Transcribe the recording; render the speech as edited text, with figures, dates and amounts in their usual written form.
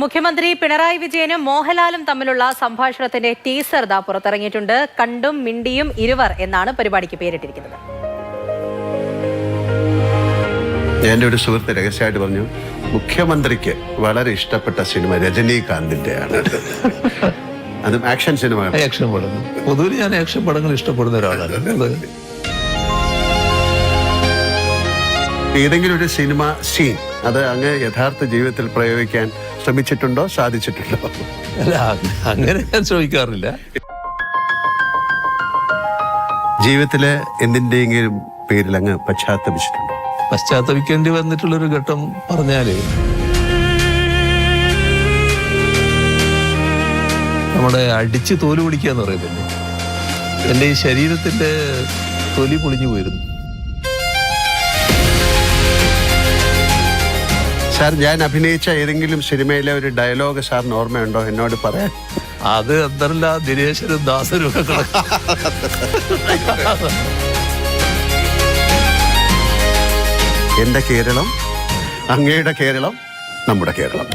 മുഖ്യമന്ത്രി പിണറായി വിജയനും മോഹൻലാലും തമ്മിലുള്ള സംഭാഷണത്തിന്റെ ടീസർ പുറത്തിറങ്ങിയിട്ടുണ്ട്. കണ്ടും മിണ്ടിയും ഇരുവർ എന്നാണ് പരിപാടിക്ക് പേരിട്ടിരിക്കുന്നത്. എൻ്റെ ഒരു സുഹൃത്ത് രഹസ്യമായിട്ട് പറഞ്ഞു, മുഖ്യമന്ത്രിക്ക് വളരെ ഇഷ്ടപ്പെട്ട സിനിമ രജനീകാന്തിന്റെയാണ്. അതും ആക്ഷൻ സിനിമ. ആക്ഷൻ പടം പൊതുവിൽ ഞാൻ ആക്ഷൻ പടങ്ങൾ ഇഷ്ടപ്പെടുന്ന ഒരാളാണ്. ഏതെങ്കിലും ഒരു സിനിമ സീൻ അത് അങ്ങ് യഥാർത്ഥ ജീവിതത്തിൽ പ്രയോഗിക്കാൻ ശ്രമിച്ചിട്ടുണ്ടോ, സാധിച്ചിട്ടുണ്ടോ? അല്ല, അങ്ങനെ ഞാൻ ശ്രമിക്കാറില്ല. ജീവിതത്തിലെ എന്തിന്റെയെങ്കിലും പേരിൽ അങ്ങ് പശ്ചാത്തപിച്ചിട്ടുണ്ടോ? പശ്ചാത്തപിക്കേണ്ടി വന്നിട്ടുള്ളൊരു ഘട്ടം പറഞ്ഞാല്, നമ്മുടെ അടിച്ച് തോല് പൊളിക്കുക എന്ന് പറയുന്നത്, എൻ്റെ ഈ ശരീരത്തിന്റെ തൊലി പൊളിഞ്ഞു പോയിരുന്നു. സാർ, ഞാൻ അഭിനയിച്ച ഏതെങ്കിലും സിനിമയിലെ ഒരു ഡയലോഗ് സാറിന് ഓർമ്മയുണ്ടോ എന്നോട് പറയാൻ? അത് എന്തല്ല, ദിനേശനും ദാസനും ഒക്കെ എന്റെ കേരളം, അങ്ങയുടെ കേരളം, നമ്മുടെ കേരളം.